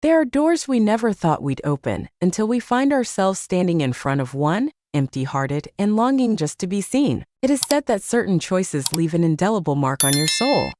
There are doors we never thought we'd open until we find ourselves standing in front of one, empty-hearted and longing just to be seen. It is said that certain choices leave an indelible mark on your soul.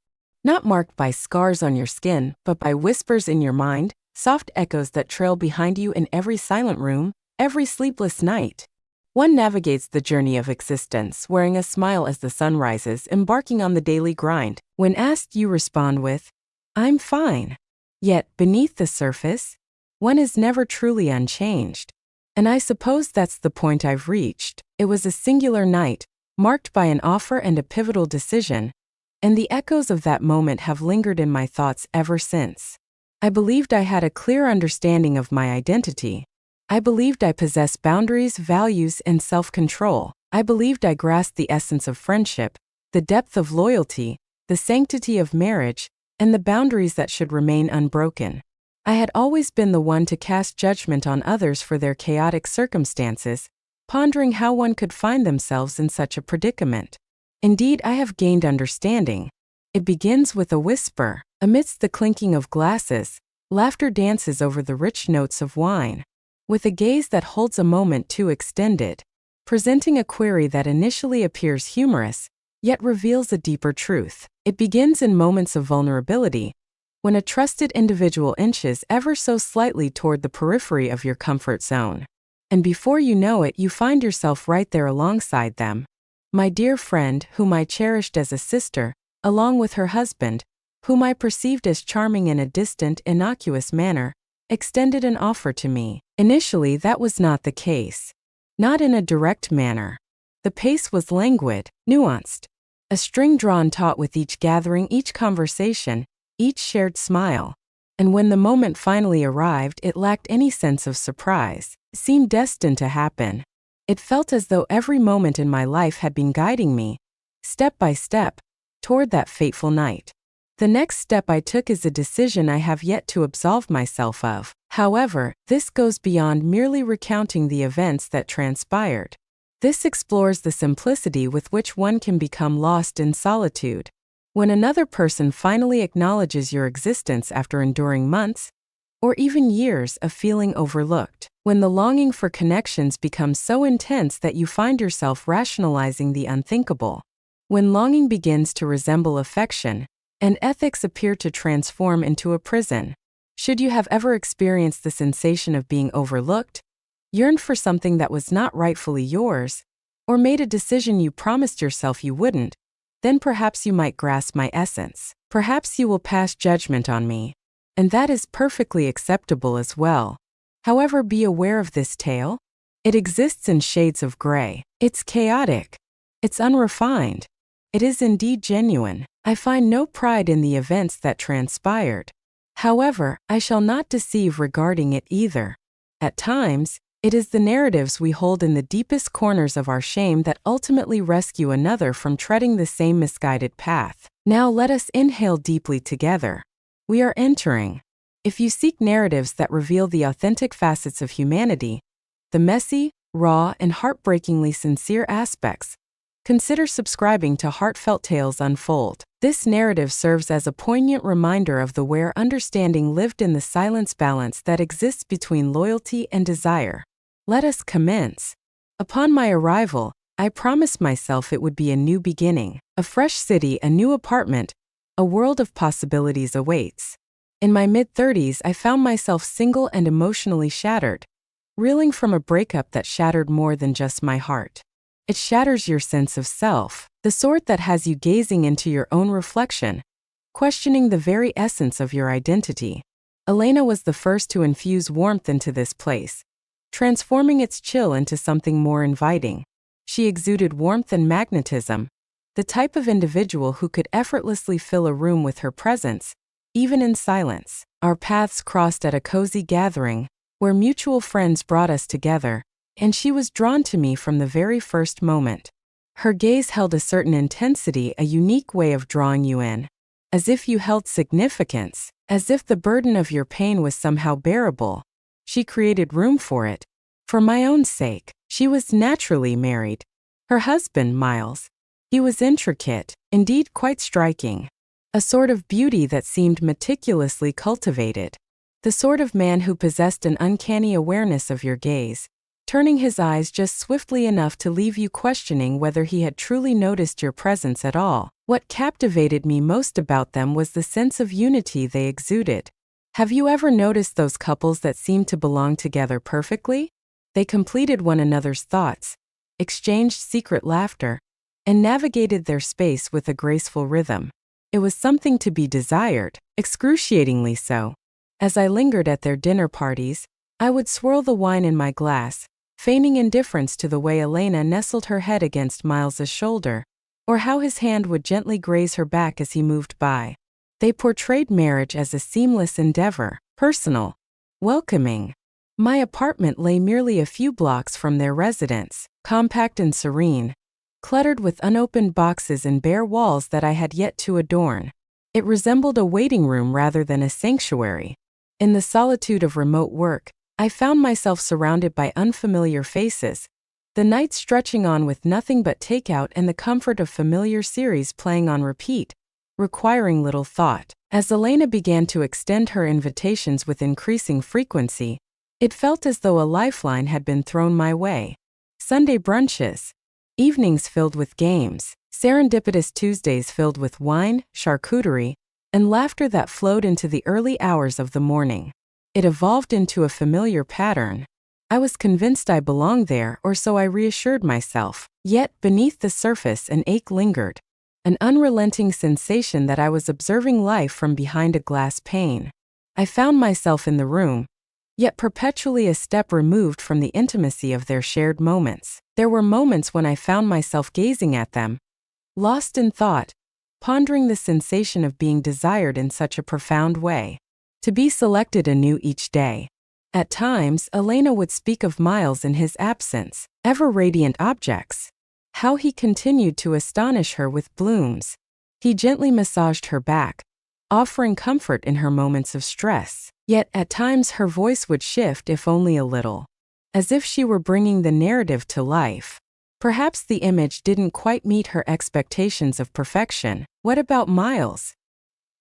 Not marked by scars on your skin, but by whispers in your mind, soft echoes that trail behind you in every silent room, every sleepless night. One navigates the journey of existence, wearing a smile as the sun rises, embarking on the daily grind. When asked, you respond with, "I'm fine." Yet, beneath the surface, one is never truly unchanged. And I suppose that's the point I've reached. It was a singular night, marked by an offer and a pivotal decision, and the echoes of that moment have lingered in my thoughts ever since. I believed I had a clear understanding of my identity. I believed I possessed boundaries, values, and self-control. I believed I grasped the essence of friendship, the depth of loyalty, the sanctity of marriage, and the boundaries that should remain unbroken. I had always been the one to cast judgment on others for their chaotic circumstances, pondering how one could find themselves in such a predicament. Indeed, I have gained understanding. It begins with a whisper. Amidst the clinking of glasses, laughter dances over the rich notes of wine. With a gaze that holds a moment too extended, presenting a query that initially appears humorous, yet reveals a deeper truth. It begins in moments of vulnerability, when a trusted individual inches ever so slightly toward the periphery of your comfort zone. And before you know it, you find yourself right there alongside them. My dear friend, whom I cherished as a sister, along with her husband, whom I perceived as charming in a distant, innocuous manner, extended an offer to me. Initially, that was not the case. Not in a direct manner. The pace was languid, nuanced. A string drawn taut with each gathering, each conversation, each shared smile. And when the moment finally arrived, it lacked any sense of surprise. It seemed destined to happen. It felt as though every moment in my life had been guiding me, step by step, toward that fateful night. The next step I took is a decision I have yet to absolve myself of. However, this goes beyond merely recounting the events that transpired. This explores the simplicity with which one can become lost in solitude. When another person finally acknowledges your existence after enduring months, or even years of feeling overlooked. When the longing for connections becomes so intense that you find yourself rationalizing the unthinkable. When longing begins to resemble affection, and ethics appear to transform into a prison. Should you have ever experienced the sensation of being overlooked, yearned for something that was not rightfully yours, or made a decision you promised yourself you wouldn't, then perhaps you might grasp my essence. Perhaps you will pass judgment on me, and that is perfectly acceptable as well. However, be aware of this tale. It exists in shades of gray. It's chaotic. It's unrefined. It is indeed genuine. I find no pride in the events that transpired. However, I shall not deceive regarding it either. At times, it is the narratives we hold in the deepest corners of our shame that ultimately rescue another from treading the same misguided path. Now let us inhale deeply together. We are entering. If you seek narratives that reveal the authentic facets of humanity, the messy, raw, and heartbreakingly sincere aspects, consider subscribing to Heartfelt Tales Unfold. This narrative serves as a poignant reminder of the rare understanding lived in the silence balance that exists between loyalty and desire. Let us commence. Upon my arrival, I promised myself it would be a new beginning. A fresh city, a new apartment, a world of possibilities awaits. In my mid-30s, I found myself single and emotionally shattered, reeling from a breakup that shattered more than just my heart. It shatters your sense of self, the sort that has you gazing into your own reflection, questioning the very essence of your identity. Elena was the first to infuse warmth into this place, transforming its chill into something more inviting. She exuded warmth and magnetism, the type of individual who could effortlessly fill a room with her presence, even in silence. Our paths crossed at a cozy gathering, where mutual friends brought us together, and she was drawn to me from the very first moment. Her gaze held a certain intensity, a unique way of drawing you in, as if you held significance, as if the burden of your pain was somehow bearable. She created room for it. For my own sake. She was naturally married. Her husband, Miles. He was intricate, indeed quite striking. A sort of beauty that seemed meticulously cultivated. The sort of man who possessed an uncanny awareness of your gaze, turning his eyes just swiftly enough to leave you questioning whether he had truly noticed your presence at all. What captivated me most about them was the sense of unity they exuded. Have you ever noticed those couples that seem to belong together perfectly? They completed one another's thoughts, exchanged secret laughter, and navigated their space with a graceful rhythm. It was something to be desired, excruciatingly so. As I lingered at their dinner parties, I would swirl the wine in my glass, feigning indifference to the way Elena nestled her head against Miles's shoulder, or how his hand would gently graze her back as he moved by. They portrayed marriage as a seamless endeavor, personal, welcoming. My apartment lay merely a few blocks from their residence, compact and serene, cluttered with unopened boxes and bare walls that I had yet to adorn. It resembled a waiting room rather than a sanctuary. In the solitude of remote work, I found myself surrounded by unfamiliar faces, the night stretching on with nothing but takeout and the comfort of familiar series playing on repeat, requiring little thought. As Elena began to extend her invitations with increasing frequency, it felt as though a lifeline had been thrown my way. Sunday brunches, evenings filled with games, serendipitous Tuesdays filled with wine, charcuterie, and laughter that flowed into the early hours of the morning. It evolved into a familiar pattern. I was convinced I belonged there, or so I reassured myself. Yet, beneath the surface, an ache lingered, an unrelenting sensation that I was observing life from behind a glass pane. I found myself in the room, yet perpetually a step removed from the intimacy of their shared moments. There were moments when I found myself gazing at them, lost in thought, pondering the sensation of being desired in such a profound way. To be selected anew each day. At times, Elena would speak of Miles in his absence, ever-radiant objects. How he continued to astonish her with blooms. He gently massaged her back, offering comfort in her moments of stress. Yet at times her voice would shift, if only a little, as if she were bringing the narrative to life. Perhaps the image didn't quite meet her expectations of perfection. What about Miles?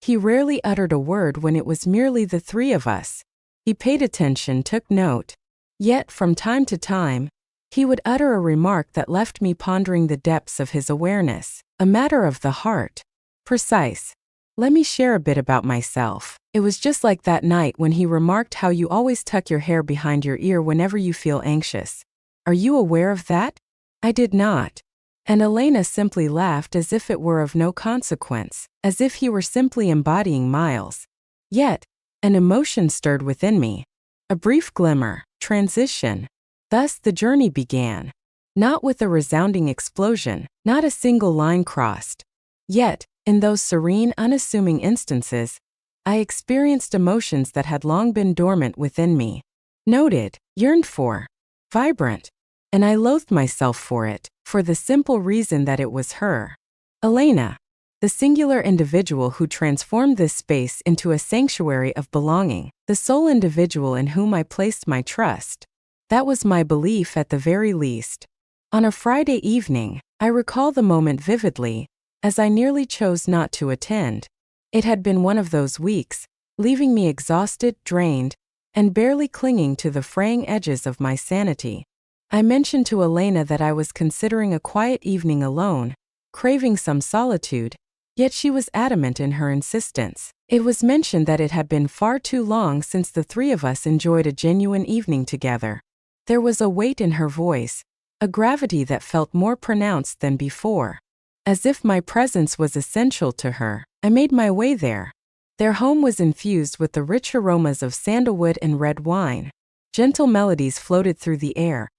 He rarely uttered a word when it was merely the three of us. He paid attention, took note. Yet, from time to time, he would utter a remark that left me pondering the depths of his awareness. A matter of the heart. Precise. Let me share a bit about myself. It was just like that night when he remarked how you always tuck your hair behind your ear whenever you feel anxious. Are you aware of that? I did not. And Elena simply laughed as if it were of no consequence, as if he were simply embodying Miles. Yet, an emotion stirred within me. A brief glimmer, transition. Thus the journey began. Not with a resounding explosion, not a single line crossed. Yet, in those serene, unassuming instances, I experienced emotions that had long been dormant within me. Noted, yearned for, vibrant. And I loathed myself for it, for the simple reason that it was her. Elena, the singular individual who transformed this space into a sanctuary of belonging, the sole individual in whom I placed my trust. That was my belief at the very least. On a Friday evening, I recall the moment vividly, as I nearly chose not to attend. It had been one of those weeks, leaving me exhausted, drained, and barely clinging to the fraying edges of my sanity. I mentioned to Elena that I was considering a quiet evening alone, craving some solitude, yet she was adamant in her insistence. It was mentioned that it had been far too long since the three of us enjoyed a genuine evening together. There was a weight in her voice, a gravity that felt more pronounced than before. As if my presence was essential to her, I made my way there. Their home was infused with the rich aromas of sandalwood and red wine. Gentle melodies floated through the air,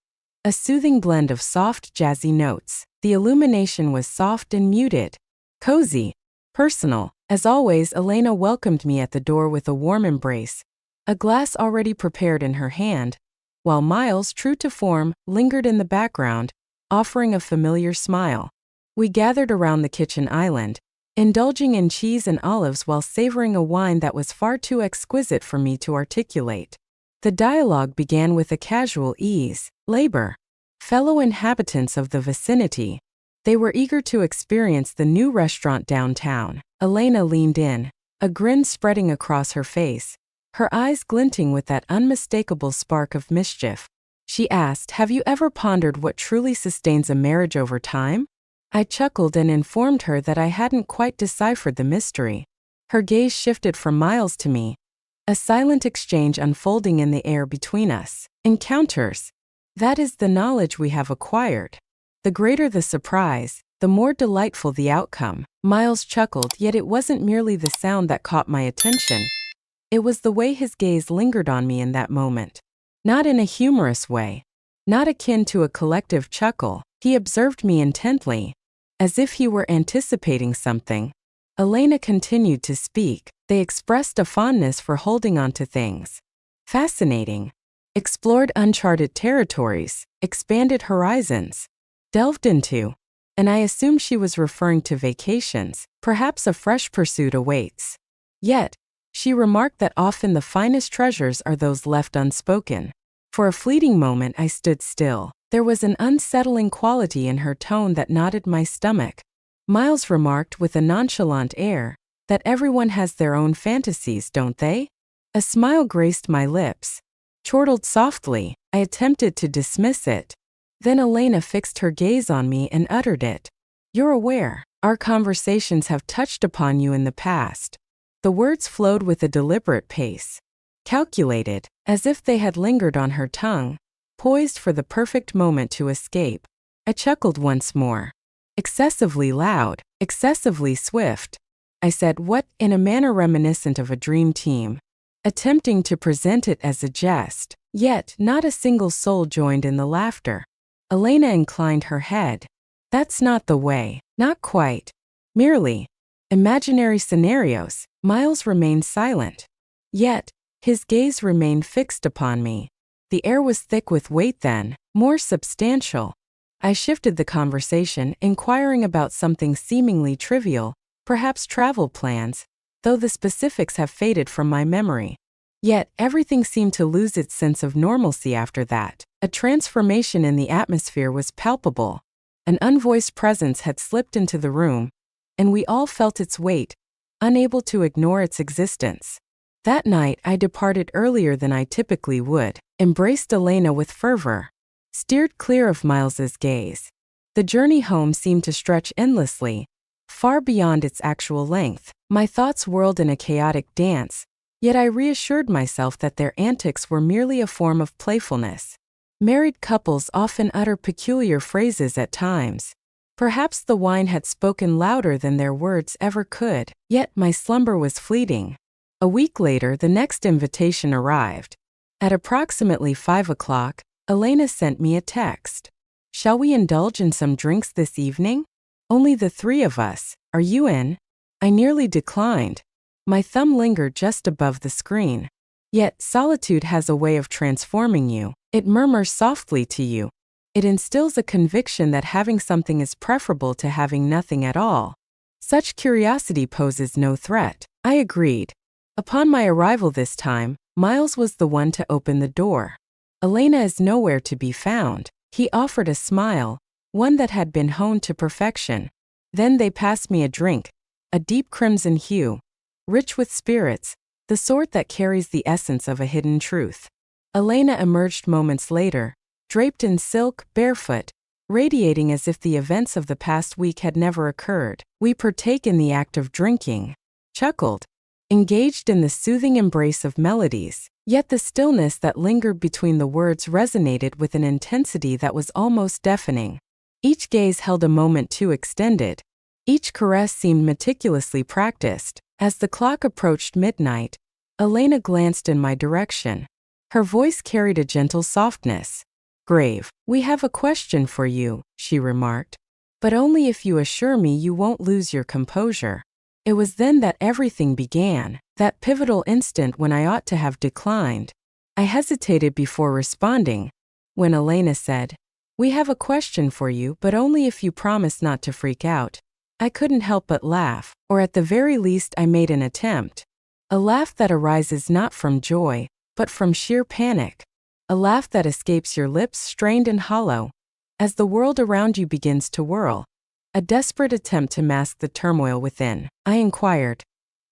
a soothing blend of soft, jazzy notes. The illumination was soft and muted, cozy, personal. As always, Elena welcomed me at the door with a warm embrace, a glass already prepared in her hand, while Miles, true to form, lingered in the background, offering a familiar smile. We gathered around the kitchen island, indulging in cheese and olives while savoring a wine that was far too exquisite for me to articulate. The dialogue began with a casual ease. Labor. Fellow inhabitants of the vicinity. They were eager to experience the new restaurant downtown. Elena leaned in, a grin spreading across her face, her eyes glinting with that unmistakable spark of mischief. She asked, "Have you ever pondered what truly sustains a marriage over time?" I chuckled and informed her that I hadn't quite deciphered the mystery. Her gaze shifted from Miles to me, a silent exchange unfolding in the air between us. Encounters. That is the knowledge we have acquired. The greater the surprise, the more delightful the outcome. Miles chuckled, yet it wasn't merely the sound that caught my attention. It was the way his gaze lingered on me in that moment. Not in a humorous way, not akin to a collective chuckle. He observed me intently, as if he were anticipating something. Elena continued to speak. They expressed a fondness for holding on to things. Fascinating. Explored uncharted territories, expanded horizons, delved into. And I assumed she was referring to vacations. Perhaps a fresh pursuit awaits. Yet, she remarked that often the finest treasures are those left unspoken. For a fleeting moment I stood still. There was an unsettling quality in her tone that knotted my stomach. Miles remarked with a nonchalant air that everyone has their own fantasies, don't they? A smile graced my lips. Chortled softly, I attempted to dismiss it. Then Elena fixed her gaze on me and uttered it. "You're aware, our conversations have touched upon you in the past." The words flowed with a deliberate pace, calculated, as if they had lingered on her tongue, poised for the perfect moment to escape. I chuckled once more. "Excessively loud, excessively swift," I said, "what?" in a manner reminiscent of a dream team, attempting to present it as a jest. Yet, not a single soul joined in the laughter. Elena inclined her head. "That's not the way. Not quite. Merely imaginary scenarios." Miles remained silent. Yet, his gaze remained fixed upon me. The air was thick with weight then, more substantial. I shifted the conversation, inquiring about something seemingly trivial, perhaps travel plans, though the specifics have faded from my memory. Yet, everything seemed to lose its sense of normalcy after that. A transformation in the atmosphere was palpable. An unvoiced presence had slipped into the room, and we all felt its weight, unable to ignore its existence. That night I departed earlier than I typically would, embraced Elena with fervor, steered clear of Miles's gaze. The journey home seemed to stretch endlessly, far beyond its actual length. My thoughts whirled in a chaotic dance, yet I reassured myself that their antics were merely a form of playfulness. Married couples often utter peculiar phrases at times. Perhaps the wine had spoken louder than their words ever could. Yet my slumber was fleeting. A week later, the next invitation arrived. At approximately 5 o'clock, Elena sent me a text. "Shall we indulge in some drinks this evening? Only the three of us. Are you in?" I nearly declined. My thumb lingered just above the screen. Yet solitude has a way of transforming you. It murmurs softly to you. It instills a conviction that having something is preferable to having nothing at all. Such curiosity poses no threat. I agreed. Upon my arrival this time, Miles was the one to open the door. "Elena is nowhere to be found." He offered a smile, one that had been honed to perfection. Then they passed me a drink, a deep crimson hue, rich with spirits, the sort that carries the essence of a hidden truth. Elena emerged moments later, draped in silk, barefoot, radiating as if the events of the past week had never occurred. We partake in the act of drinking, chuckled, engaged in the soothing embrace of melodies. Yet the stillness that lingered between the words resonated with an intensity that was almost deafening. Each gaze held a moment too extended. Each caress seemed meticulously practiced. As the clock approached midnight, Elena glanced in my direction. Her voice carried a gentle softness. "Grave, we have a question for you," she remarked. "But only if you assure me you won't lose your composure." It was then that everything began, that pivotal instant when I ought to have declined. I hesitated before responding. When Elena said, "We have a question for you, but only if you promise not to freak out," I couldn't help but laugh, or at the very least I made an attempt. A laugh that arises not from joy, but from sheer panic. A laugh that escapes your lips strained and hollow, as the world around you begins to whirl. A desperate attempt to mask the turmoil within. I inquired,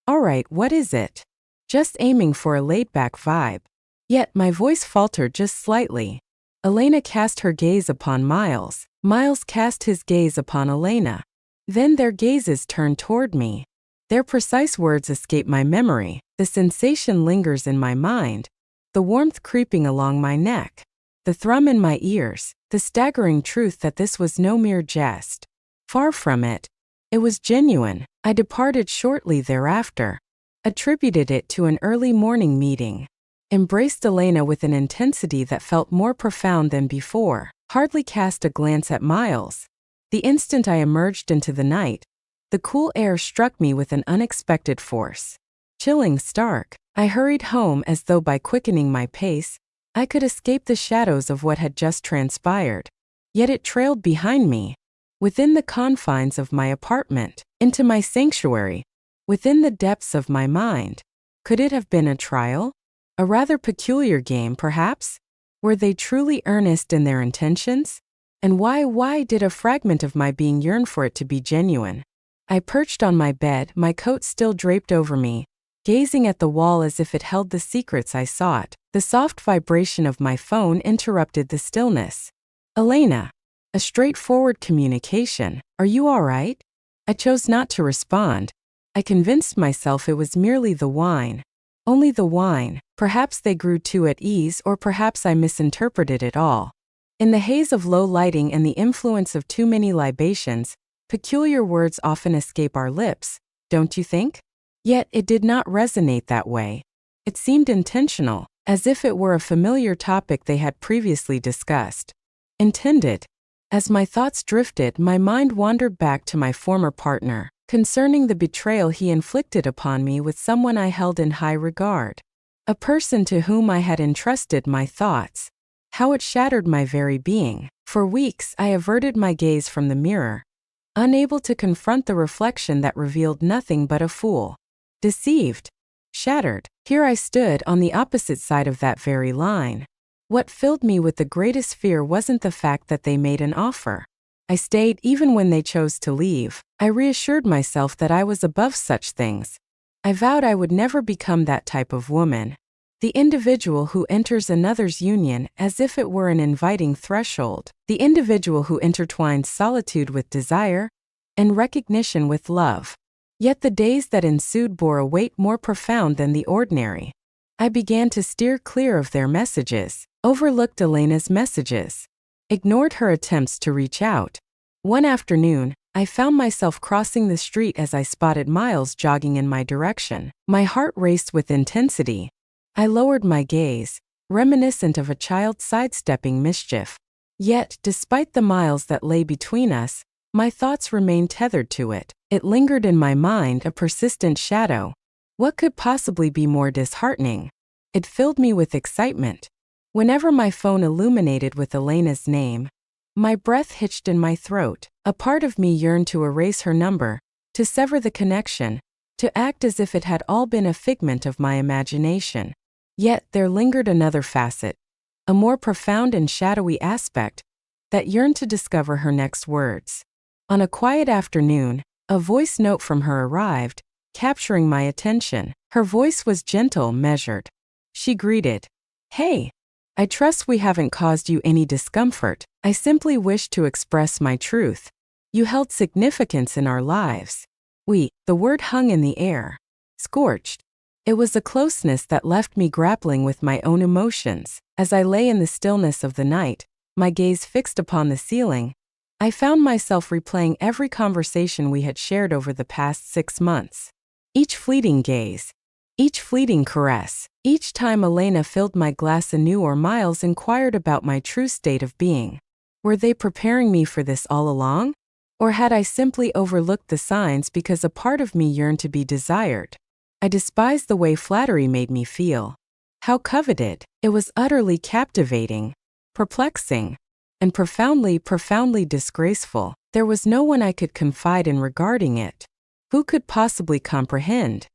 "All right, what is it?" just aiming for a laid-back vibe. Yet my voice faltered just slightly. Elena cast her gaze upon Miles. Miles cast his gaze upon Elena. Then their gazes turned toward me. Their precise words escape my memory. The sensation lingers in my mind, the warmth creeping along my neck, the thrum in my ears, the staggering truth that this was no mere jest. Far from it. It was genuine. I departed shortly thereafter, attributed it to an early morning meeting, embraced Elena with an intensity that felt more profound than before, hardly cast a glance at Miles. The instant I emerged into the night, the cool air struck me with an unexpected force. Chilling stark, I hurried home as though by quickening my pace, I could escape the shadows of what had just transpired. Yet it trailed behind me, within the confines of my apartment, into my sanctuary, within the depths of my mind. Could it have been a trial? A rather peculiar game, perhaps? Were they truly earnest in their intentions? And why did a fragment of my being yearn for it to be genuine? I perched on my bed, my coat still draped over me, gazing at the wall as if it held the secrets I sought. The soft vibration of my phone interrupted the stillness. Elena. A straightforward communication. Are you all right? I chose not to respond. I convinced myself it was merely the wine. Only the wine. Perhaps they grew too at ease, or perhaps I misinterpreted it all. In the haze of low lighting and the influence of too many libations, peculiar words often escape our lips, don't you think? Yet it did not resonate that way. It seemed intentional, as if it were a familiar topic they had previously discussed. Intended. As my thoughts drifted, my mind wandered back to my former partner, concerning the betrayal he inflicted upon me with someone I held in high regard. A person to whom I had entrusted my thoughts. How it shattered my very being. For weeks I averted my gaze from the mirror, unable to confront the reflection that revealed nothing but a fool. Deceived. Shattered. Here I stood on the opposite side of that very line. What filled me with the greatest fear wasn't the fact that they made an offer. I stayed even when they chose to leave. I reassured myself that I was above such things. I vowed I would never become that type of woman. The individual who enters another's union as if it were an inviting threshold. The individual who intertwines solitude with desire and recognition with love. Yet the days that ensued bore a weight more profound than the ordinary. I began to steer clear of their messages, overlooked Elena's messages, ignored her attempts to reach out. One afternoon, I found myself crossing the street as I spotted Miles jogging in my direction. My heart raced with intensity. I lowered my gaze, reminiscent of a child sidestepping mischief. Yet, despite the miles that lay between us, my thoughts remained tethered to it. It lingered in my mind, a persistent shadow. What could possibly be more disheartening? It filled me with excitement. Whenever my phone illuminated with Elena's name, my breath hitched in my throat. A part of me yearned to erase her number, to sever the connection, to act as if it had all been a figment of my imagination. Yet there lingered another facet, a more profound and shadowy aspect, that yearned to discover her next words. On a quiet afternoon, a voice note from her arrived, capturing my attention. Her voice was gentle, measured. She greeted, "Hey, I trust we haven't caused you any discomfort. I simply wish to express my truth. You held significance in our lives." The word hung in the air, scorched. It was a closeness that left me grappling with my own emotions. As I lay in the stillness of the night, my gaze fixed upon the ceiling, I found myself replaying every conversation we had shared over the past 6 months. Each fleeting gaze, each fleeting caress, each time Elena filled my glass anew or Miles inquired about my true state of being. Were they preparing me for this all along? Or had I simply overlooked the signs because a part of me yearned to be desired? I despised the way flattery made me feel. How coveted. It was utterly captivating, perplexing, and profoundly disgraceful. There was no one I could confide in regarding it. Who could possibly comprehend?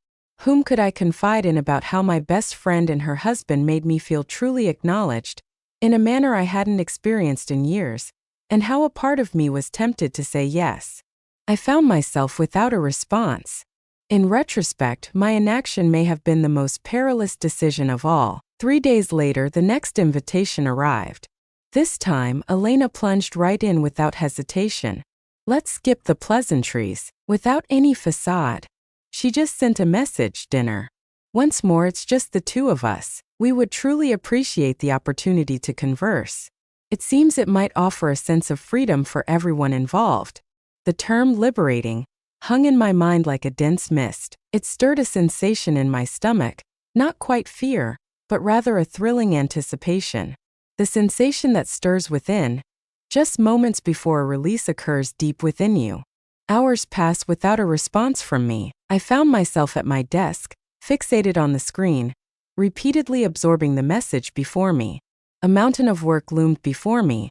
Whom could I confide in about how my best friend and her husband made me feel truly acknowledged, in a manner I hadn't experienced in years, and how a part of me was tempted to say yes? I found myself without a response. In retrospect, my inaction may have been the most perilous decision of all. 3 days later, the next invitation arrived. This time, Elena plunged right in without hesitation. Let's skip the pleasantries. Without any facade. She just sent a message, dinner. Once more, it's just the two of us. We would truly appreciate the opportunity to converse. It seems it might offer a sense of freedom for everyone involved. The term liberating hung in my mind like a dense mist. It stirred a sensation in my stomach, not quite fear, but rather a thrilling anticipation. The sensation that stirs within, just moments before a release occurs deep within you. Hours pass without a response from me. I found myself at my desk, fixated on the screen, repeatedly absorbing the message before me. A mountain of work loomed before me.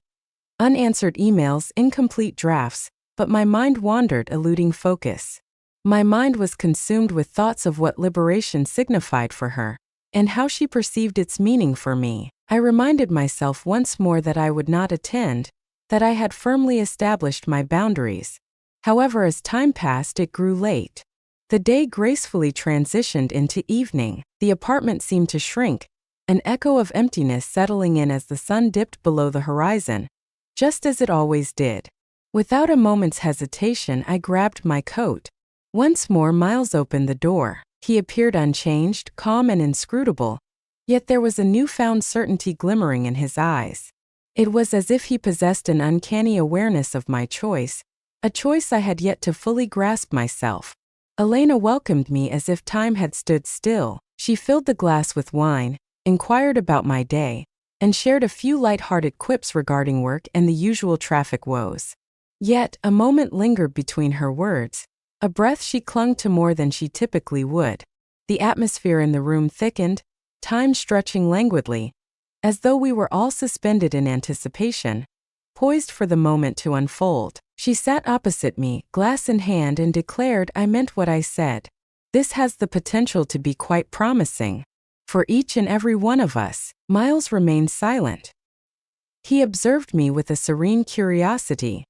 Unanswered emails, incomplete drafts, but my mind wandered, eluding focus. My mind was consumed with thoughts of what liberation signified for her, and how she perceived its meaning for me. I reminded myself once more that I would not attend, that I had firmly established my boundaries. However, as time passed, it grew late. The day gracefully transitioned into evening. The apartment seemed to shrink, an echo of emptiness settling in as the sun dipped below the horizon, just as it always did. Without a moment's hesitation, I grabbed my coat. Once more, Miles opened the door. He appeared unchanged, calm and inscrutable, yet there was a newfound certainty glimmering in his eyes. It was as if he possessed an uncanny awareness of my choice, a choice I had yet to fully grasp myself. Elena welcomed me as if time had stood still. She filled the glass with wine, inquired about my day, and shared a few light-hearted quips regarding work and the usual traffic woes. Yet, a moment lingered between her words, a breath she clung to more than she typically would. The atmosphere in the room thickened, time stretching languidly, as though we were all suspended in anticipation, poised for the moment to unfold. She sat opposite me, glass in hand, and declared I meant what I said. This has the potential to be quite promising. For each and every one of us. Miles remained silent. He observed me with a serene curiosity.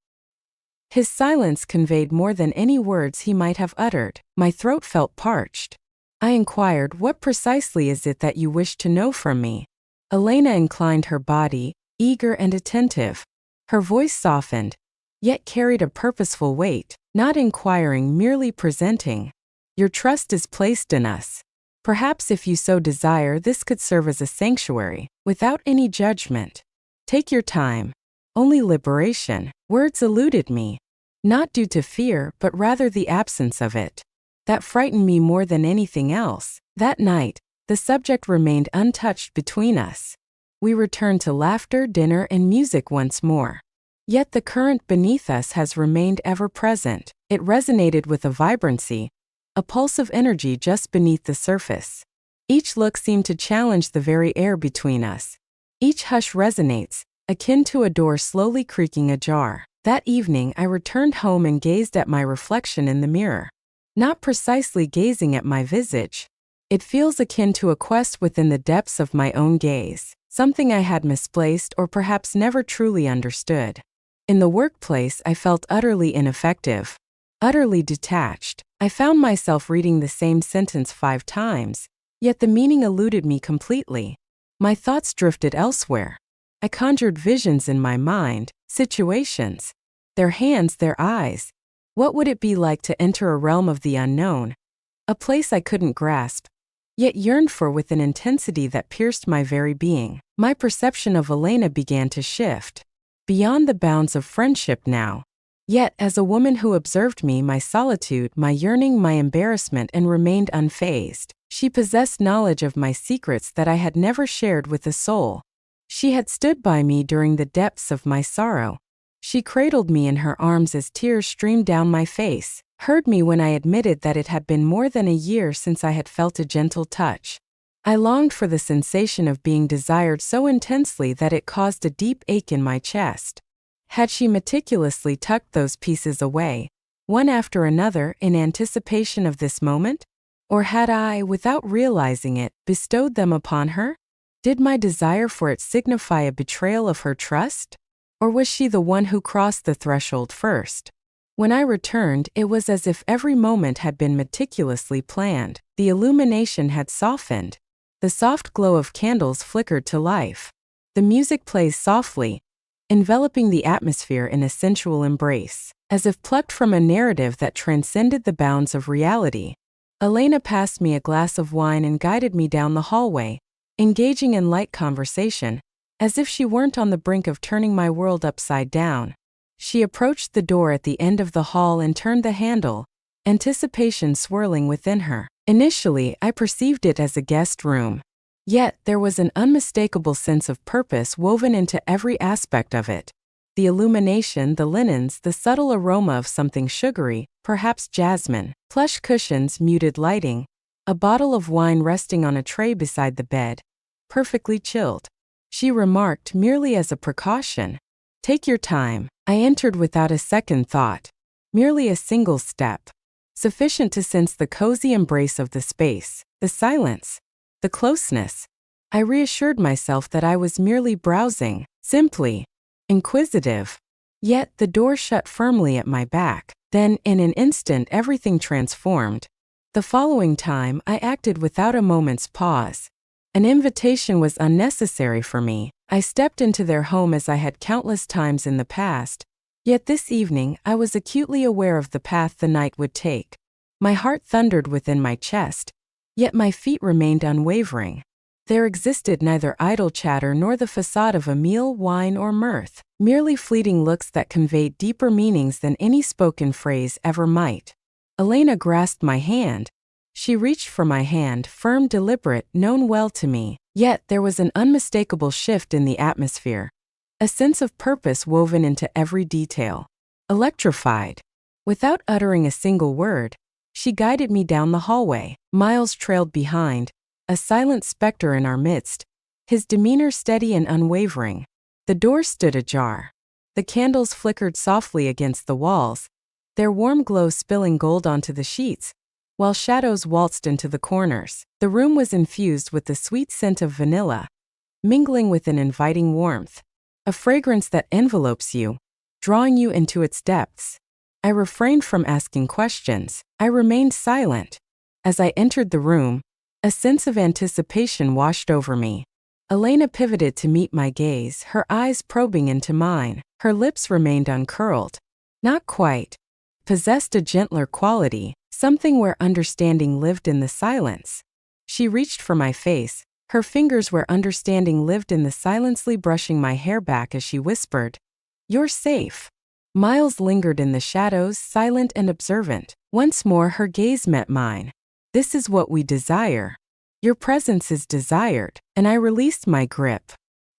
His silence conveyed more than any words he might have uttered. My throat felt parched. I inquired, "What precisely is it that you wish to know from me?" Elena inclined her body, eager and attentive. Her voice softened, yet carried a purposeful weight, not inquiring, merely presenting. "Your trust is placed in us. Perhaps if you so desire, this could serve as a sanctuary, without any judgment. Take your time. Only liberation." Words eluded me, not due to fear, but rather the absence of it. That frightened me more than anything else. That night, the subject remained untouched between us. We returned to laughter, dinner, and music once more. Yet the current beneath us has remained ever present. It resonated with a vibrancy, a pulse of energy just beneath the surface. Each look seemed to challenge the very air between us. Each hush resonates, akin to a door slowly creaking ajar. That evening, I returned home and gazed at my reflection in the mirror. Not precisely gazing at my visage. It feels akin to a quest within the depths of my own gaze, something I had misplaced or perhaps never truly understood. In the workplace, I felt utterly ineffective, utterly detached. I found myself reading the same sentence 5 times, yet the meaning eluded me completely. My thoughts drifted elsewhere. I conjured visions in my mind, situations, their hands, their eyes. What would it be like to enter a realm of the unknown, a place I couldn't grasp, yet yearned for with an intensity that pierced my very being? My perception of Elena began to shift, beyond the bounds of friendship now. Yet, as a woman who observed me, my solitude, my yearning, my embarrassment, and remained unfazed, she possessed knowledge of my secrets that I had never shared with a soul. She had stood by me during the depths of my sorrow. She cradled me in her arms as tears streamed down my face, heard me when I admitted that it had been more than a year since I had felt a gentle touch. I longed for the sensation of being desired so intensely that it caused a deep ache in my chest. Had she meticulously tucked those pieces away, one after another, in anticipation of this moment? Or had I, without realizing it, bestowed them upon her? Did my desire for it signify a betrayal of her trust? Or was she the one who crossed the threshold first? When I returned, it was as if every moment had been meticulously planned. The illumination had softened. The soft glow of candles flickered to life. The music plays softly, enveloping the atmosphere in a sensual embrace, as if plucked from a narrative that transcended the bounds of reality. Elena passed me a glass of wine and guided me down the hallway, engaging in light conversation, as if she weren't on the brink of turning my world upside down. She approached the door at the end of the hall and turned the handle, anticipation swirling within her. Initially, I perceived it as a guest room. Yet, there was an unmistakable sense of purpose woven into every aspect of it. The illumination, the linens, the subtle aroma of something sugary, perhaps jasmine, plush cushions, muted lighting, a bottle of wine resting on a tray beside the bed, perfectly chilled. She remarked, merely as a precaution, "Take your time." I entered without a second thought. Merely a single step, sufficient to sense the cozy embrace of the space, the silence, the closeness. I reassured myself that I was merely browsing, simply inquisitive. Yet the door shut firmly at my back. Then, in an instant, everything transformed. The following time, I acted without a moment's pause. An invitation was unnecessary for me. I stepped into their home as I had countless times in the past. Yet this evening, I was acutely aware of the path the night would take. My heart thundered within my chest, yet my feet remained unwavering. There existed neither idle chatter nor the facade of a meal, wine, or mirth, merely fleeting looks that conveyed deeper meanings than any spoken phrase ever might. Elena grasped my hand. She reached for my hand, firm, deliberate, known well to me. Yet there was an unmistakable shift in the atmosphere, a sense of purpose woven into every detail. Electrified. Without uttering a single word, she guided me down the hallway. Miles trailed behind, a silent specter in our midst, his demeanor steady and unwavering. The door stood ajar. The candles flickered softly against the walls, their warm glow spilling gold onto the sheets, while shadows waltzed into the corners. The room was infused with the sweet scent of vanilla, mingling with an inviting warmth, a fragrance that envelopes you, drawing you into its depths. I refrained from asking questions. I remained silent. As I entered the room, a sense of anticipation washed over me. Elena pivoted to meet my gaze, her eyes probing into mine. Her lips remained uncurled. Not quite. Possessed a gentler quality, something where understanding lived in the silence. She reached for my face, her fingers where understanding lived in the silently brushing my hair back as she whispered, "You're safe." Miles lingered in the shadows, silent and observant. Once more her gaze met mine. "This is what we desire. Your presence is desired." And I released my grip.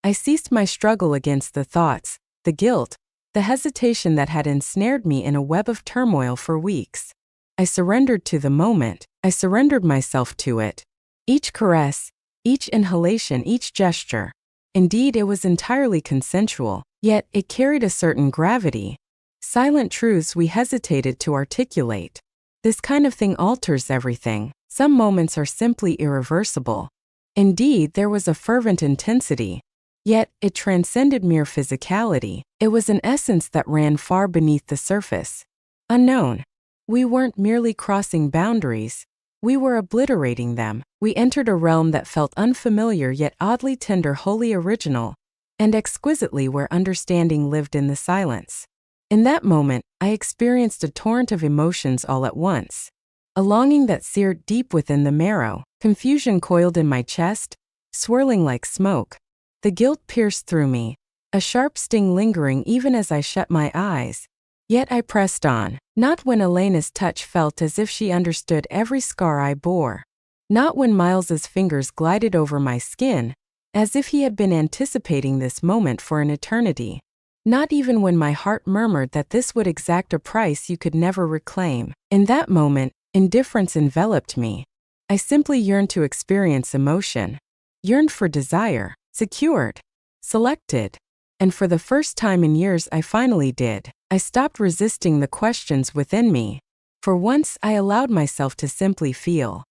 I ceased my struggle against the thoughts, the guilt, the hesitation that had ensnared me in a web of turmoil for weeks. I surrendered to the moment. I surrendered myself to it. Each caress, each inhalation, each gesture. Indeed, it was entirely consensual, yet it carried a certain gravity. Silent truths we hesitated to articulate. This kind of thing alters everything. Some moments are simply irreversible. Indeed, there was a fervent intensity. Yet, it transcended mere physicality. It was an essence that ran far beneath the surface. Unknown. We weren't merely crossing boundaries. We were obliterating them. We entered a realm that felt unfamiliar yet oddly tender, wholly original, and exquisitely where understanding lived in the silence. In that moment, I experienced a torrent of emotions all at once. A longing that seared deep within the marrow, confusion coiled in my chest, swirling like smoke. The guilt pierced through me, a sharp sting lingering even as I shut my eyes. Yet I pressed on, not when Elena's touch felt as if she understood every scar I bore. Not when Miles's fingers glided over my skin, as if he had been anticipating this moment for an eternity. Not even when my heart murmured that this would exact a price you could never reclaim. In that moment, indifference enveloped me. I simply yearned to experience emotion. Yearned for desire. Secured. Selected. And for the first time in years I finally did. I stopped resisting the questions within me. For once I allowed myself to simply feel.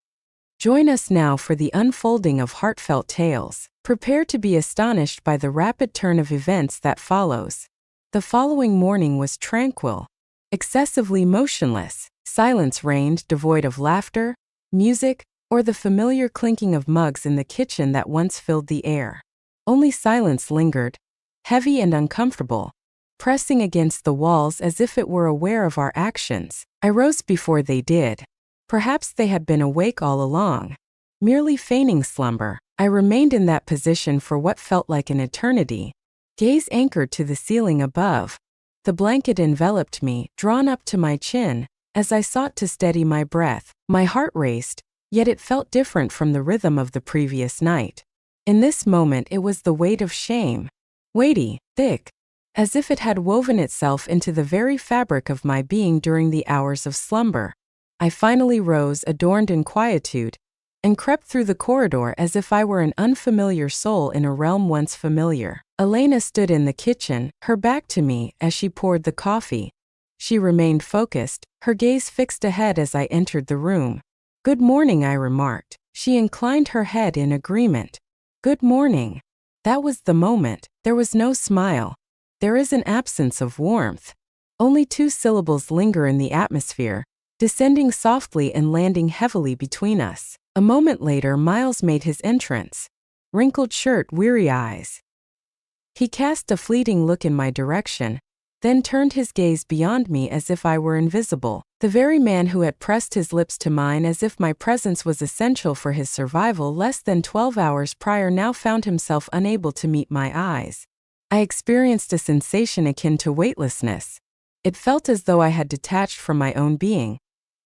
Join us now for the unfolding of heartfelt tales. Prepare to be astonished by the rapid turn of events that follows. The following morning was tranquil. excessively motionless. Silence reigned, devoid of laughter, music, or the familiar clinking of mugs in the kitchen that once filled the air. Only silence lingered, heavy and uncomfortable, pressing against the walls as if it were aware of our actions. I rose before they did. Perhaps they had been awake all along, merely feigning slumber. I remained in that position for what felt like an eternity, gaze anchored to the ceiling above. The blanket enveloped me, drawn up to my chin, as I sought to steady my breath. My heart raced, yet it felt different from the rhythm of the previous night. In this moment it was the weight of shame, weighty, thick, as if it had woven itself into the very fabric of my being during the hours of slumber. I finally rose, adorned in quietude, and crept through the corridor as if I were an unfamiliar soul in a realm once familiar. Elena stood in the kitchen, her back to me, as she poured the coffee. She remained focused, her gaze fixed ahead as I entered the room. "Good morning," I remarked. She inclined her head in agreement. "Good morning." That was the moment. There was no smile. There is an absence of warmth. Only two syllables linger in the atmosphere, descending softly and landing heavily between us. A moment later, Miles made his entrance. Wrinkled shirt, weary eyes. He cast a fleeting look in my direction, then turned his gaze beyond me as if I were invisible. The very man who had pressed his lips to mine as if my presence was essential for his survival less than 12 hours prior now found himself unable to meet my eyes. I experienced a sensation akin to weightlessness. It felt as though I had detached from my own being,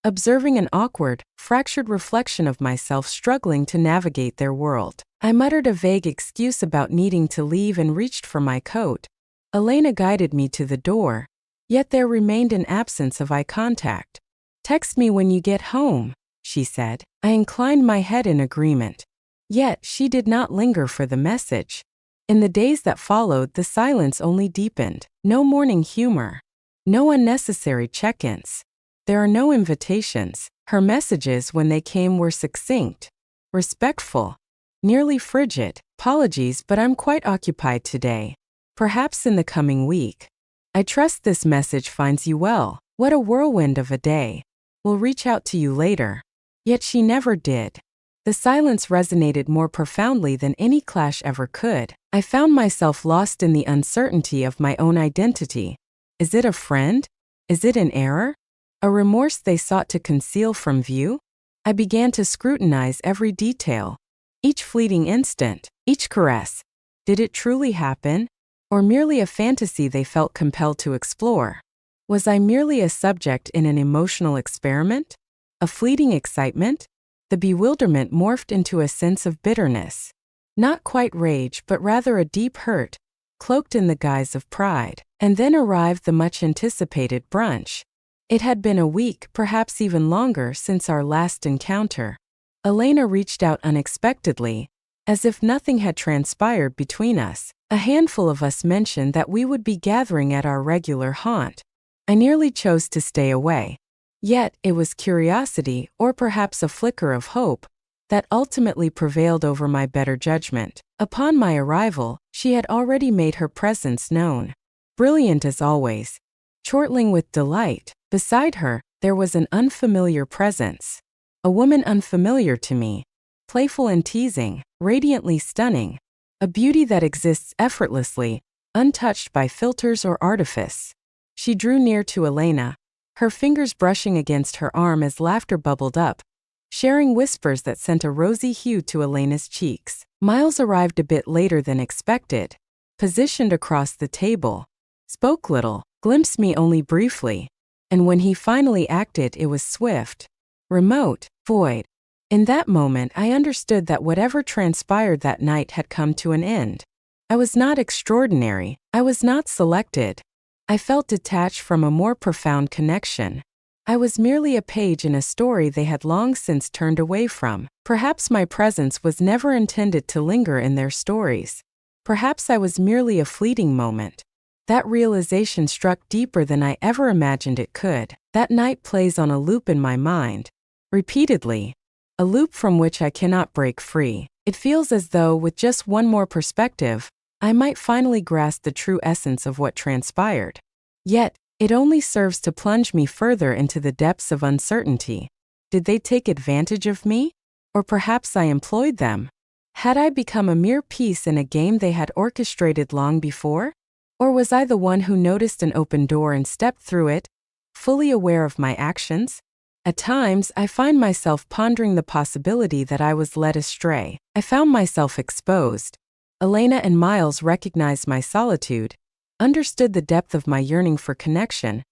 observing an awkward, fractured reflection of myself struggling to navigate their world. I muttered a vague excuse about needing to leave and reached for my coat. Elena guided me to the door, yet there remained an absence of eye contact. "Text me when you get home," she said. I inclined my head in agreement. Yet she did not linger for the message. In the days that followed, the silence only deepened. No morning humor. No unnecessary check-ins. There are no invitations. Her messages, when they came, were succinct, respectful, nearly frigid. "Apologies, but I'm quite occupied today. Perhaps in the coming week. I trust this message finds you well. What a whirlwind of a day. Will reach out to you later." Yet she never did. The silence resonated more profoundly than any clash ever could. I found myself lost in the uncertainty of my own identity. Is it a friend? Is it an error? A remorse they sought to conceal from view? I began to scrutinize every detail, each fleeting instant, each caress. Did it truly happen? Or merely a fantasy they felt compelled to explore? Was I merely a subject in an emotional experiment? A fleeting excitement? The bewilderment morphed into a sense of bitterness. Not quite rage, but rather a deep hurt, cloaked in the guise of pride. And then arrived the much-anticipated brunch. It had been a week, perhaps even longer, since our last encounter. Elena reached out unexpectedly, as if nothing had transpired between us. A handful of us mentioned that we would be gathering at our regular haunt. I nearly chose to stay away. Yet, it was curiosity, or perhaps a flicker of hope, that ultimately prevailed over my better judgment. Upon my arrival, she had already made her presence known. Brilliant as always, chortling with delight. Beside her, there was an unfamiliar presence. A woman unfamiliar to me, playful and teasing, radiantly stunning. A beauty that exists effortlessly, untouched by filters or artifice. She drew near to Elena, her fingers brushing against her arm as laughter bubbled up, sharing whispers that sent a rosy hue to Elena's cheeks. Miles arrived a bit later than expected, positioned across the table, spoke little, glimpsed me only briefly, and when he finally acted, it was swift, remote, void. In that moment, I understood that whatever transpired that night had come to an end. I was not extraordinary. I was not selected. I felt detached from a more profound connection. I was merely a page in a story they had long since turned away from. Perhaps my presence was never intended to linger in their stories. Perhaps I was merely a fleeting moment. That realization struck deeper than I ever imagined it could. That night plays on a loop in my mind, repeatedly. A loop from which I cannot break free. It feels as though, with just one more perspective, I might finally grasp the true essence of what transpired. Yet, It only serves to plunge me further into the depths of uncertainty. Did they take advantage of me? Or perhaps I employed them? Had I become a mere piece in a game they had orchestrated long before? Or was I the one who noticed an open door and stepped through it, fully aware of my actions? At times, I find myself pondering the possibility that I was led astray. I found myself exposed. Elena and Miles recognized my solitude, understood the depth of my yearning for connection,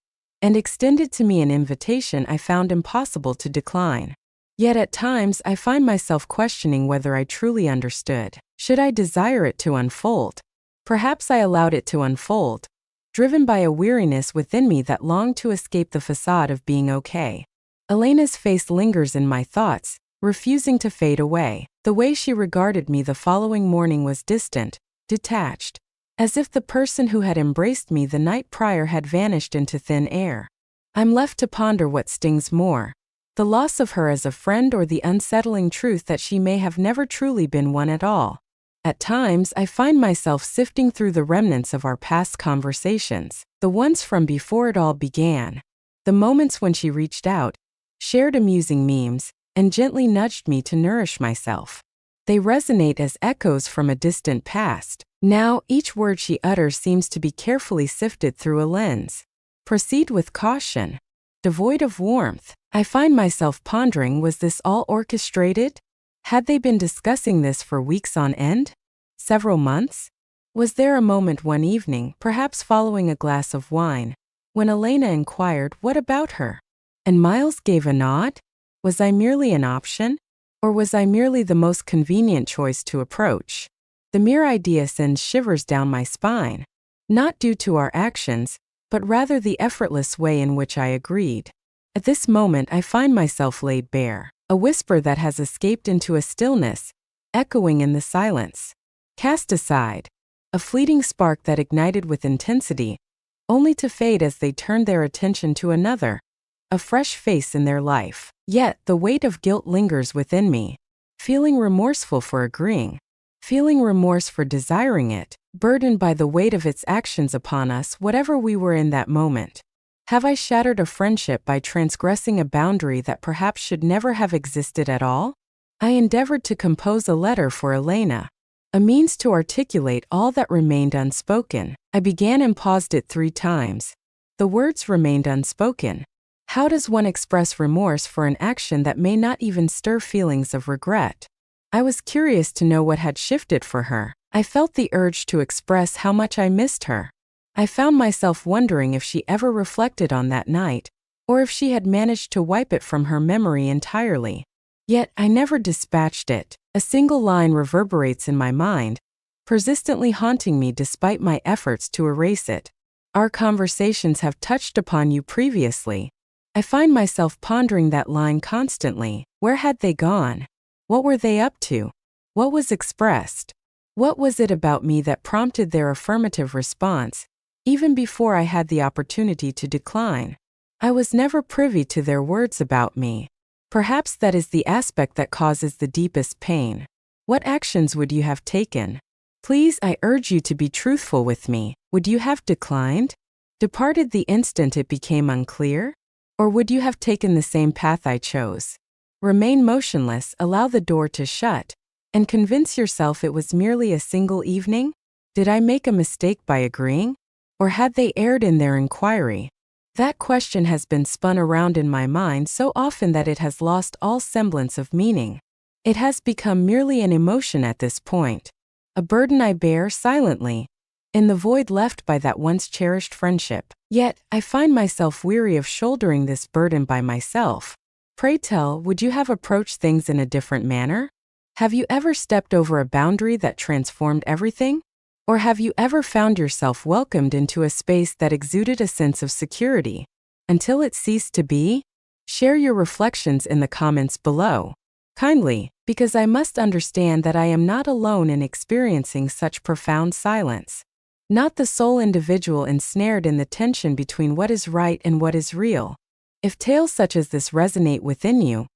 and extended to me an invitation I found impossible to decline. Yet at times, I find myself questioning whether I truly understood. Should I desire it to unfold? Perhaps I allowed it to unfold, driven by a weariness within me that longed to escape the facade of being okay. Elena's face lingers in my thoughts, refusing to fade away. The way she regarded me the following morning was distant, detached, as if the person who had embraced me the night prior had vanished into thin air. I'm left to ponder what stings more, the loss of her as a friend or the unsettling truth that she may have never truly been one at all. At times, I find myself sifting through the remnants of our past conversations, the ones from before it all began, the moments when she reached out, shared amusing memes, and gently nudged me to nourish myself. They resonate as echoes from a distant past. Now, each word she utters seems to be carefully sifted through a lens. Proceed with caution. Devoid of warmth, I find myself pondering, was this all orchestrated? Had they been discussing this for weeks on end? Several months? Was there a moment one evening, perhaps following a glass of wine, when Elena inquired, "What about her?" And Miles gave a nod? Was I merely an option? Or was I merely the most convenient choice to approach? The mere idea sends shivers down my spine, not due to our actions, but rather the effortless way in which I agreed. At this moment I find myself laid bare, a whisper that has escaped into a stillness, echoing in the silence. Cast aside, a fleeting spark that ignited with intensity, only to fade as they turned their attention to another, a fresh face in their life. Yet the weight of guilt lingers within me, feeling remorseful for agreeing, feeling remorse for desiring it, burdened by the weight of its actions upon us, whatever we were in that moment. Have I shattered a friendship by transgressing a boundary that perhaps should never have existed at all? I endeavored to compose a letter for Elena, a means to articulate all that remained unspoken. I began and paused it 3 times. The words remained unspoken. How does one express remorse for an action that may not even stir feelings of regret? I was curious to know what had shifted for her. I felt the urge to express how much I missed her. I found myself wondering if she ever reflected on that night, or if she had managed to wipe it from her memory entirely. Yet I never dispatched it. A single line reverberates in my mind, persistently haunting me despite my efforts to erase it. Our conversations have touched upon you previously. I find myself pondering that line constantly. Where had they gone? What were they up to? What was expressed? What was it about me that prompted their affirmative response, even before I had the opportunity to decline? I was never privy to their words about me. Perhaps that is the aspect that causes the deepest pain. What actions would you have taken? Please, I urge you to be truthful with me. Would you have declined? Departed the instant it became unclear? Or would you have taken the same path I chose? Remain motionless, allow the door to shut, and convince yourself it was merely a single evening? Did I make a mistake by agreeing? Or had they erred in their inquiry? That question has been spun around in my mind so often that it has lost all semblance of meaning. It has become merely an emotion at this point, a burden I bear silently, in the void left by that once cherished friendship. Yet, I find myself weary of shouldering this burden by myself. Pray tell, would you have approached things in a different manner? Have you ever stepped over a boundary that transformed everything? Or have you ever found yourself welcomed into a space that exuded a sense of security, until it ceased to be? Share your reflections in the comments below. Kindly, because I must understand that I am not alone in experiencing such profound silence. Not the sole individual ensnared in the tension between what is right and what is real. If tales such as this resonate within you,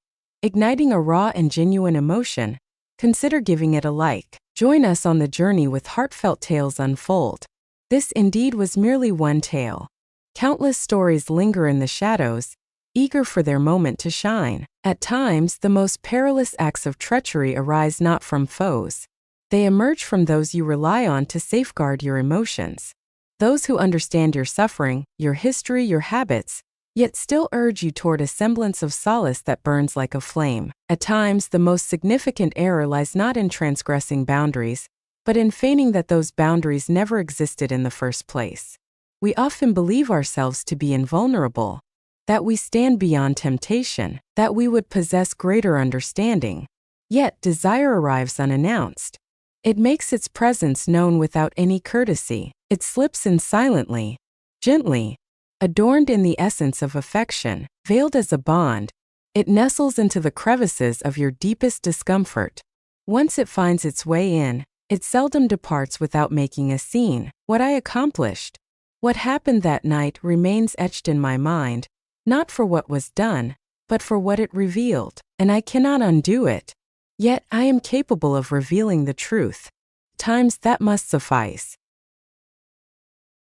igniting a raw and genuine emotion, consider giving it a like. Join us on the journey with heartfelt tales unfold. This indeed was merely one tale, Countless stories linger in the shadows, eager for their moment to shine. At times, the most perilous acts of treachery arise not from foes. They emerge from those you rely on to safeguard your emotions. Those who understand your suffering, your history, your habits, yet still urge you toward a semblance of solace that burns like a flame. At times, the most significant error lies not in transgressing boundaries, but in feigning that those boundaries never existed in the first place. We often believe ourselves to be invulnerable, that we stand beyond temptation, that we would possess greater understanding. Yet desire arrives unannounced. It makes its presence known without any courtesy. It slips in silently, gently, adorned in the essence of affection, veiled as a bond. It nestles into the crevices of your deepest discomfort. Once it finds its way in, it seldom departs without making a scene. What I accomplished, what happened that night remains etched in my mind, not for what was done, but for what it revealed, and I cannot undo it. Yet I am capable of revealing the truth. Times that must suffice.